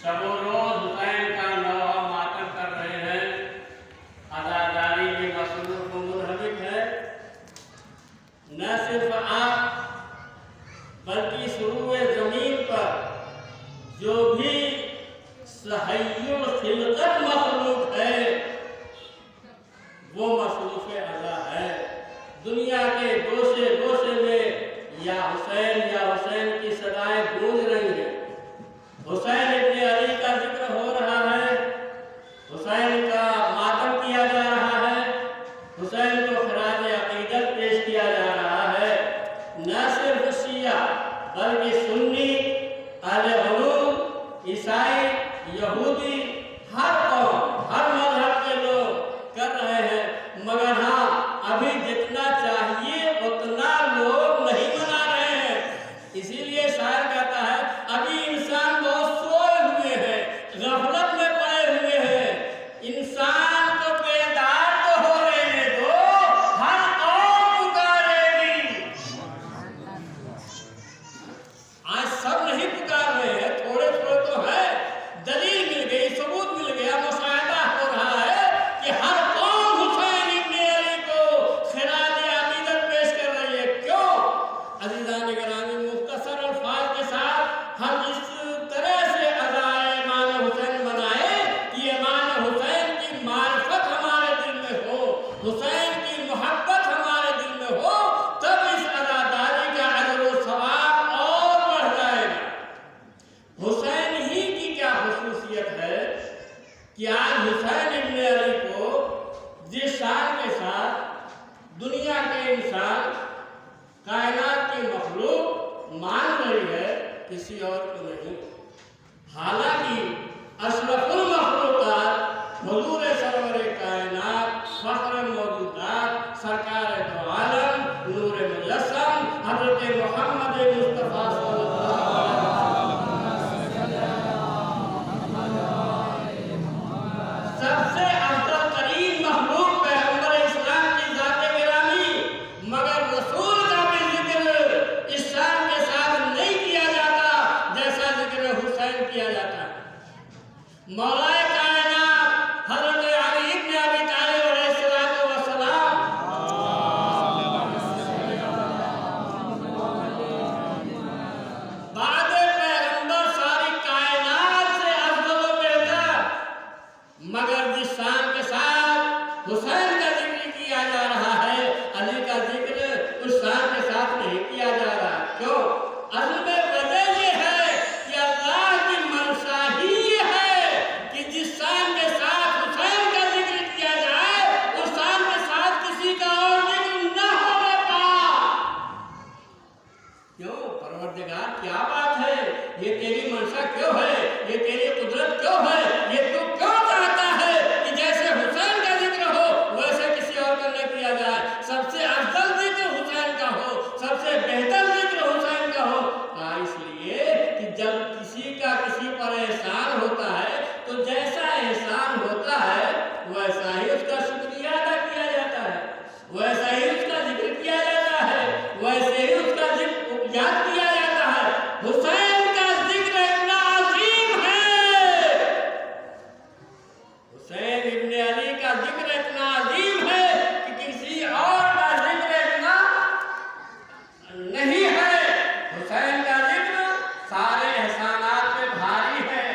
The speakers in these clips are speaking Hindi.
सबो रोज हुसैन का नौहा मातम कर रहे हैं। अदादारी में मसरूफ मुनहमिक है। न सिर्फ आप बल्कि शुरू जमीन पर जो भी सही खिलकत मखलूक है वो मसरूफ अदा है। दुनिया के गोशे गोशे में या हुसैन की सदाएं गूंज रही हैं। हुसैन इब्ने अली का जिक्र हो रहा है, हुसैन का मातम किया जा रहा है, हुसैन को खराज अकीदत पेश किया जा रहा है। न सिर्फ शिया बल्कि सुन्नी, अहले हुलूम, ईसाई, यहूदी, हर कौम हर मजहब के लोग कर रहे हैं। मगर हाँ, अभी जितना चाहिए उतना लोग नहीं मना रहे हैं। इसीलिए शायर कहता है अभी इंसान बहुत सोए हुए हैं, गफलत में पड़े हुए हैं। इंसान को बेदार तो हो रहने दो, हर कौम पुकारेगी। आज सब नहीं पुकार रहे हैं, थोड़े थोड़े तो है। दलील मिल गई, सबूत मिल गया, मुशाहिदा हो रहा है कि हर कौम हुसैन इब्ने अली को खिराज अकीदत पेश कर रही है। क्यों? अज़ीज़ान गिरामी, मुख्तसर अल्फाज के साथ हम इस तरह से अज़ाए ईमान हुसैन बनाए कि ईमान हुसैन की मारिफत हमारे दिल में हो, हुसैन की मोहब्बत हमारे दिल में हो, तब इस अज़ादारी का अजर व सवाब और बढ़ जाएगा। हुसैन ही की क्या खुसूसियत है कि आज हुसैन इब्ने अली को जिस शान के साथ दुनिया के इंसान, कायनात की मखलूक मान रही है, किसी और को नहीं। हालांकि अशरफुल मखलूकात हुजूर सरवर कायनात, फख्र मौजूदात, सरकार दो आलम, नूर मुजस्सम हज़रत मोहम्मद मुस्तफ़ा सल्लल्लाहु सबसे अफजल तरीन मखलूक पैगंबर इस्लाम की ज़ात गिरामी। मगर रसूल का भी जिक्र इस शान के साथ नहीं किया जाता जैसा जिक्र हुसैन किया जाता है। मौलाए कायनात हज़रत अली इब्न अबी तालिब अलैहिस्सलातु वस्सलाम बाद पैगंबर सारी कायनात से अफजल व बेहतर। मगर जिस शान के साथ हुसैन का जिक्र किया जा रहा है, अली का जिक्र उस शान के साथ नहीं किया जा रहा। क्यों? असल में वजह ये है कि अल्लाह की मंशा ही ये है कि जिस शान के साथ हुसैन का जिक्र किया जाए उस शान के साथ किसी का और जिक्र न होने पाए। क्यों? परवरदिगार क्या बात है, ये तेरी मंशा क्यों है, ये तेरी कुदरत क्यों है, ये तू क्यों चाहता है कि जैसे हुसैन का जिक्र हो वैसे किसी और का न किया जाए। सबसे अफजल जिक्र हुसैन का हो, सबसे बेहतर जिक्र हुसैन का हो। इसलिए कि जब किसी का किसी पर एहसान होता है तो जैसा एहसान होता है वैसा ही उसका शुक्रिया अदा किया जाता है, वैसा ही उसका जिक्र किया जाता है, वैसे ही उसका जिक्र याद किया जाता है। हुसैन का जिक्र इतना अजीम है, हुसैन इब्ने अली का जिक्र इतना अजीम है कि किसी और का जिक्र इतना नहीं है। हुसैन का जिक्र सारे एहसानात पे भारी है।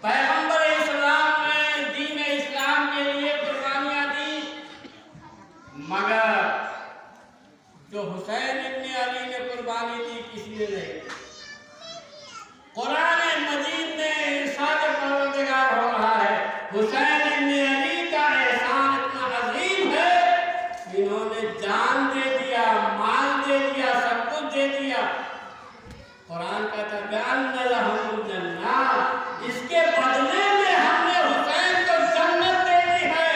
पैगंबर इस्लाम ने दीन इस्लाम के लिए कुर्बानियां दी, मगर जो हुसैन इब्ने अली ने कुर्बानी दी किसी ने नहीं। कुरान मजीद में इरशाद परवरदिगार हो रहा है, हुसैन इब्ने अली का एहसान इतना अजीम है कि इन्होंने जान दे दिया, माल दे दिया, सब कुछ दे दिया। कुरान कहता है लहुमुल जन्नत, इसके बदले में हमने हुसैन को जन्नत दे दी है।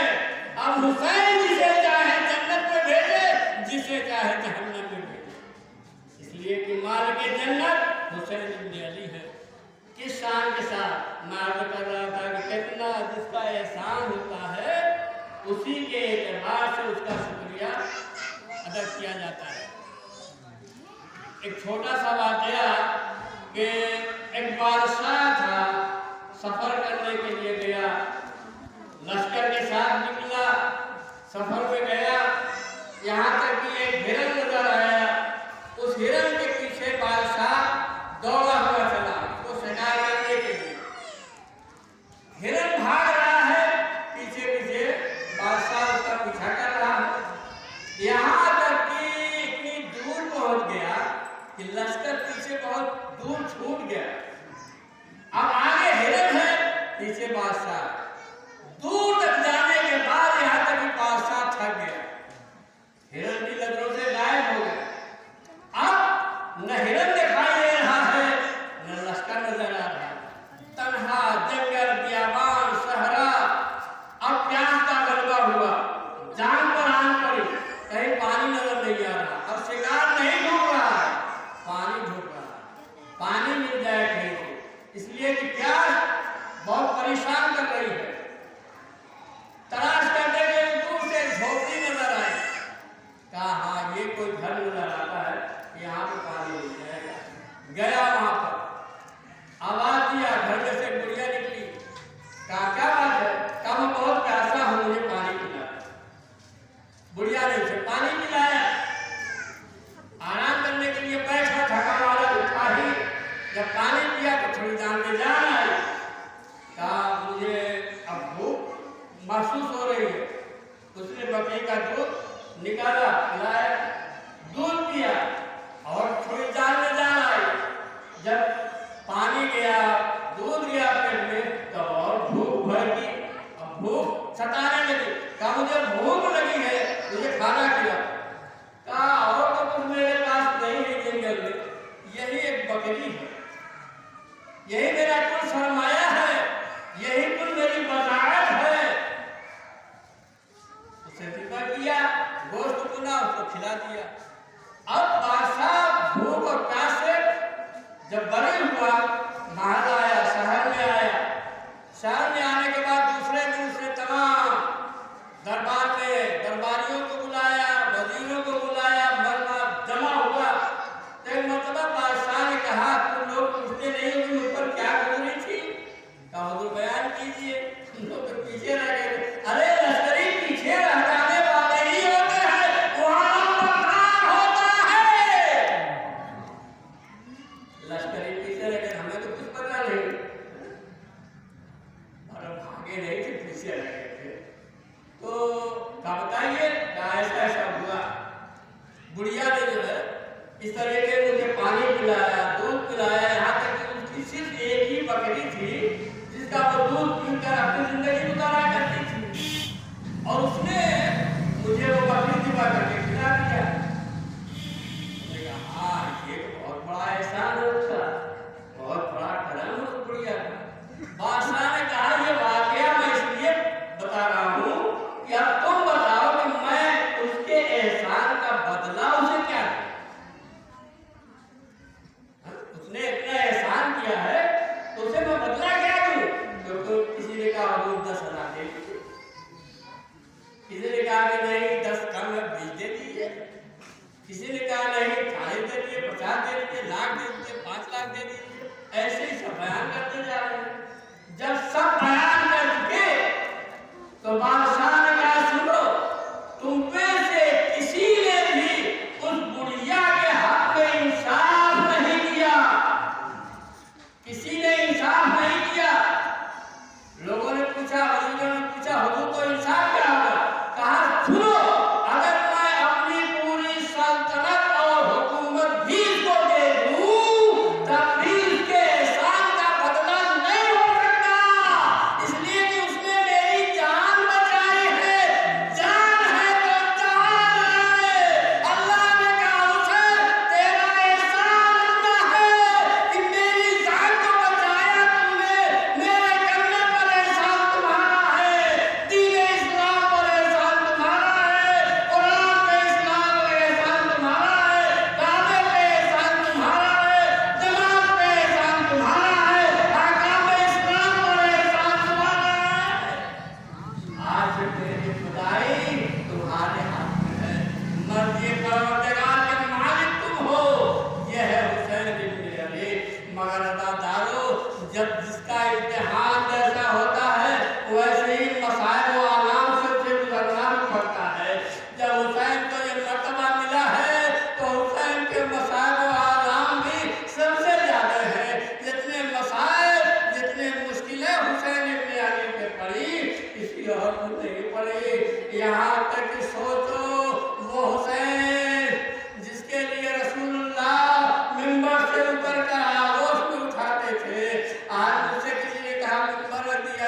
अब हुसैन जिसे चाहे जन्नत में भेजे, जिसे चाहे जहन्नम में भेजे। इसलिए कि मालिक जन्नत हुसैन इब्ने अली है। किस शान के साथ मैं अर्ज कर रहा था कि कितना जिसका एहसान होता है उसी के एतबार से उसका शुक्रिया अदा किया जाता है। एक छोटा सा वाकया कि एक बादशाह था, पीछे बादशाह, दूर तक जाने के बाद यहाँ तक कि बादशाह थक गया, हिरण की नजरों से गायब हो गया। अब न हिरण दिखाई दे रहा है न लश्कर नजर आ रहा है, तन्हा जंगल, बियाबान, सहरा। अब प्यास का गलबा हुआ, जान पर आन पड़ी, कहीं पानी नजर नहीं आ रहा। अब शिकार नहीं ढूंढ रहा है, पानी ढूंढ रहा है, पानी मिल जाए कहीं से, इसलिए कि प्यास बहुत परेशान कर रही है। तलाश करने के दूर से झोपड़ी नजर आई, कहा हाँ ये कोई घर नजर आता है, यहाँ पे पानी मिल जाएगा। गया वहां पर, आवाज दिया, घर में से गुड़िया निकली, कहा क्या बात है, कहा मैं बहुत प्यासा हूं, मुझे पानी पिला। बुढ़िया ने उसे पानी पिलाया, आराम करने के लिए बैठा, थका वाला उठा ही, जब पानी पिया तो थोड़ी जान में जान आई, कहा मुझे अब भूख महसूस हो रही है। उसने बकरी का दूध निकाला, पिलाया, दूध पिया और थोड़ी जान में जान आई। जब पानी गया, दूध गया पेट में, तो और भूख भर गई, अब भूख सताने लगी। कहा मुझे भूख लगी है, मुझे खाना खिला। कहा और तो कुछ मेरे पास नहीं है जंगल में, यही एक बकरी है, यही मेरा कुल सरमाया है, यही कुल मेरी बसात है। उसे जिक्र किया, गोश्त चुना, उसको खिला दिया। अब बादशाह भूख और प्यास से जब बड़े हुआ, महल आया, शहर में आया। शहर में आने के बाद दूसरे दिन उसने तमाम दरबार में दरबारियों को बुलाया, वजीरों को बुलाया, मरना जमा हुआ। तो एक मतलब बादशाह ने कहा तुम लोग पूछते नहीं हो कि मुझ पर क्या गुजरी थी, कहा हुजूर बयान कीजिए। तुम लोग तो पीछे रह गए। अरे लश्करी पीछे रह जाने वाले ही होते हैं, वहां नंबरदार होता है। लश्करी पीछे रह गए, हमें तो कुछ पता नहीं, और भागे नहीं थे, पीछे रह गए थे। तो क्या बताइए, क्या ऐसा ऐसा हुआ। बुढ़िया ने जो है इस तरह के मुझे पानी पिलाया, दूध पिलाया, यहाँ तक कि उसकी सिर्फ एक ही बकरी थी जिसका वो दूध पीकर अपनी जिंदगी गुजारा करती थी, और उसने मुझे वो बकरी दिवा करके खिला दिया। मैंने कहा हाँ ये तो बहुत बड़ा एहसान है उसका, बहुत बड़ा करम है उस बुढ़िया का। बादशाह ने कहा ये वाकया मैं इसलिए बता रहा हूँ कि अब तुम बताओ कि मैं उसके एहसान का बदला उसे क्या दूं? उसने इतना एहसान किया है तो उसे मैं बदला क्या दूं? तो किसी ने कहा हुजूर 10,000 दे दीजिए, किसी ने कहा कि नहीं 10 कम है 20 दे दीजिए, किसी ने कहा नहीं 40 दे दीजिए, 50 दे दीजिए, लाख दे दीजिए, 5 लाख दे दीजिए। ऐसे ही सब बयान करते जा रहे हैं। जब सब बयान कर चुके तो बादशाह ने कहा सुनो, तुम में से किसी ने भी उस बुढ़िया के हक में इंसाफ नहीं किया, किसी ने इंसाफ नहीं किया। लोगों ने पूछा, वजीरों ने पूछा हुजूर तो इंसाफ क्या होगा? कहा सुनो, अगर मैं अपनी पूरी सल्तनत और हुकूमत भी इसको दे दूं तब भी इसके एहसान का बदला नहीं हो सकता, इसलिए कि उसने मेरी जान बचाई है। जान है तो जान है। अल्लाह ने कहा उसे तेरा एहसान इतना है कि मेरी जान को बचाया तुमने, मेरे करने पर एहसान तुम्हारा है, दीन इस्लाम पर एहसान तुम्हारा है, कुरान पे इस्लाम पर एहसान तुम्हारा है, काबे पे एहसान तुम्हारा है, जमात पे एहसान तुम्हारा है, अहकाम इस्लाम पर एहसान तुम्हारा है। आज तेरी खुदाई तुम्हारे हाथ में है, मर्जी परवरदिगार के मालिक तुम हो। यह है हुसैन बिन अली। मगर अदादारो, जब जिसका इम्तिहान जैसा होता है वैसे ही मसाइब व आलाम से उसे गुजरना भी पड़ता है। जब हुसैन को ये मर्तबा मिला है तो हुसैन के मसाइब व आलाम भी सबसे ज्यादा है। जितने मसाइब, जितने मुश्किलें हुसैन इब्न अली पे पड़ी, किसी और को नहीं पड़ी। यहाँ तक कि सोचो वो हुसैन जिसके लिए रसूलुल्लाह मिंबर से उतर कर आगोश में उठाते थे, आज मुझसे किसी ने कहा मिंबर रख दिया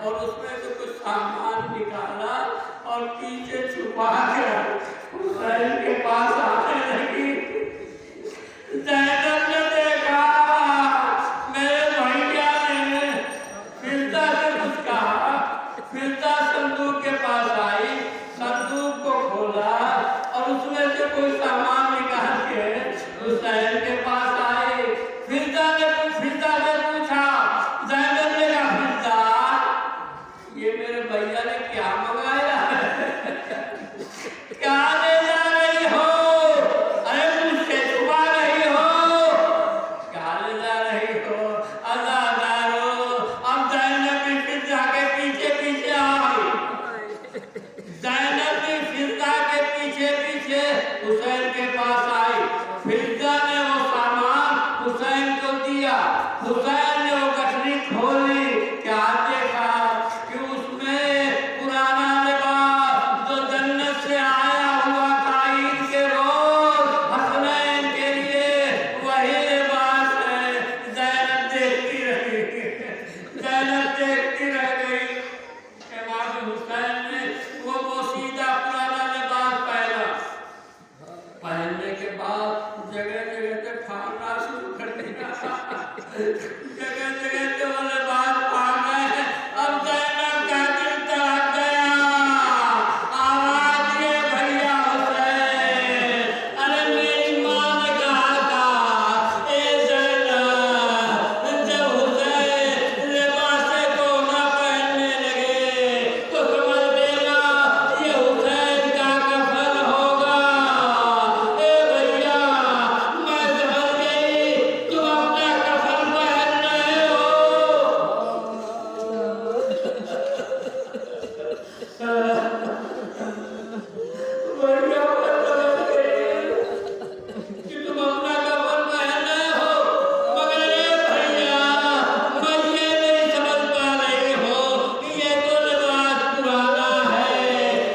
और उसमें से कुछ सामान निकाला और पीछे छुपा कर हुसैन के पास आने लगी। ज़ैनब ने देखा मेरे भैया ने, फिरता से कुछ कहा, फिरता संदूक के पास आई, संदूक को खोला और उसमें से कोई सामान निकाल के हुसैन के पास आए। फिरता से पूछा, ज़ैनब ने कहा, फिरता ये मेरे भैया ने क्या मंगाया है? क्या ले जा रही हो? अरे मुझसे छुपा रही हो, क्या ले जा रही हो? अज़ादारो। अब ज़ैनब भी फिरता के पीछे पीछे आई। ज़ैनब भी फिरता के पीछे पीछे हुसैन के पास आई। फिरता ने वो सामान हुसैन को दिया। हुसैन ने वो गठरी खोली, क्या देखा कि उसमें पुराना लिबास जो जन्नत से आया हुआ था ईद के रोज हसनैन के लिए, वही लिबास है। ज़ैनब देखती रह गई। इमाम हुसैन ने वो पोशीदा पुराना लिबास पहनने के बाद जगह जगह से फाड़ना शुरू कर दिया। जगह जगह से वो लिबास फाड़ गए। अब ज़ैनब का दिल तड़प गया। आवाज ये, भैया हुसैन, अरे मेरी माँ ने कहा था, ए ज़ैनब, जब हुसैन लिबासे को न पहनने लगे तो समझ लेना ये हुसैन का कफन होगा। ए भैया, मैं समझ गई तुम अपना कफन पहन रहे हो। भैया, मैं समझ गई कि तुम अपना कफन पहन रहे हो, मगर ए भैया, मैं ये नहीं समझ पा रही हो कि ये तो लिबास पुराना है।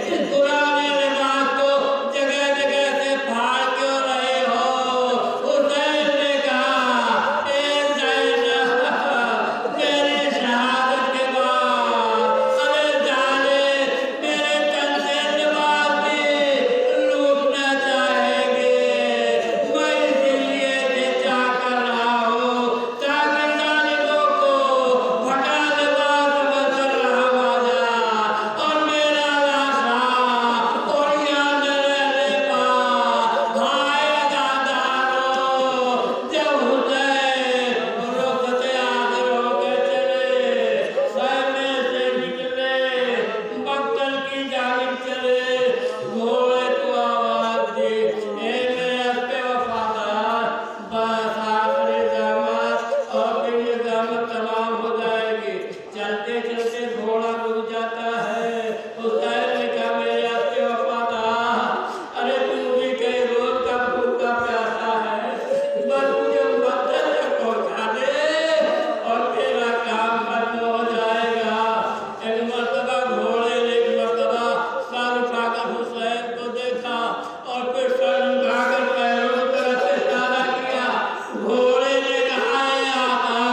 इस पुराने लिबास को जगह जगह से फाड़ क्यों रहे हो? हुसैन ने कहा, ए ज़ैनब, मेरी शहादत के बाद अरे जाने मेरे तन से लिबास भी लूटना चाहेंगे। मैं इसीलिए निचा कर रहा हूँ ताकि जालिमों को फटा लिबास बदल रहा जा और मेरा लाशा और यहाँ न रहने पा। हाय अज़ादारो, जब हुसैन रुखसत आखिर होकर चले, सहने से निकले, मक्तल की जानिब चले, घोड़े को आवाज दी, ए मेरे हस्बे वफादार, बस आखिरी ज़हमत और फिर ये ज़हमत तमाम हो जाएगी। चलते चलते घोड़ा रुक जाता है। हुसैन ने कहा, मेरे हस्बे वफादार, अरे तू भी कई रोज का भूखा प्यासा है, बस मुझे मंजिल तक पहुंचा दे और तेरा काम खत्म हो जाएगा। एक मर्तबा घोड़े ने एक मर्तबा सर उठाकर हुसैन को देखा और फिर सर उठाकर पैरों की तरफ इशारा किया। घोड़े ने कहा, "ए आका,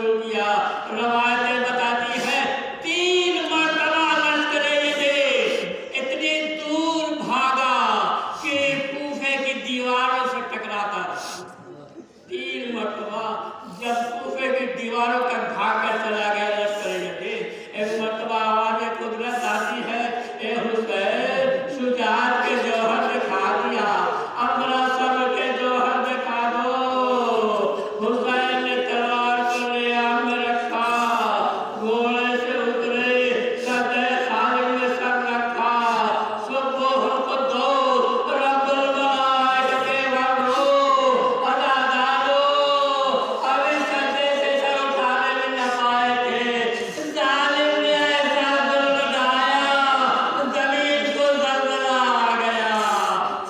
शुरू किया। रवायतें बताती है 3 मरतबा लश्कर-ए-यज़ीद इतनी दूर भागा कि कूफे की दीवारों से टकराता रहा। 3 मरतबा जब कूफे की दीवारों तक भाग कर चला गया लश्कर-ए-यज़ीद, एक मरतबा आवाज़ कुदरत आती है, ए हुसैन शुजाअत के जौहर दिखा दिया, अपना सब्र के जौहर दिखा दो। हुसैन ने तलवार को लियाम में रखा, घोड़े से उतरे, सदे खालिद में सर रखा, सुब्ह कुद्दूस रब्बुल मलाइकति वर्रूह अदा डालो। अभी सजदे से सर उठाने में न पाए थे, जालिम ने ऐसा जुल्म ढाया, जमीन को जलजला आ गया,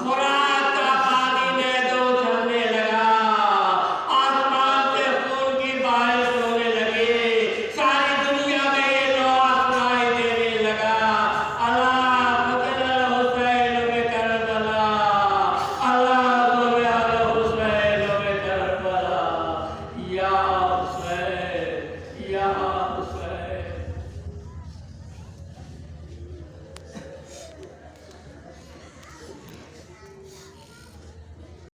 फुरात का पानी में दो उछलने लगा, आसमान से खून की बारिश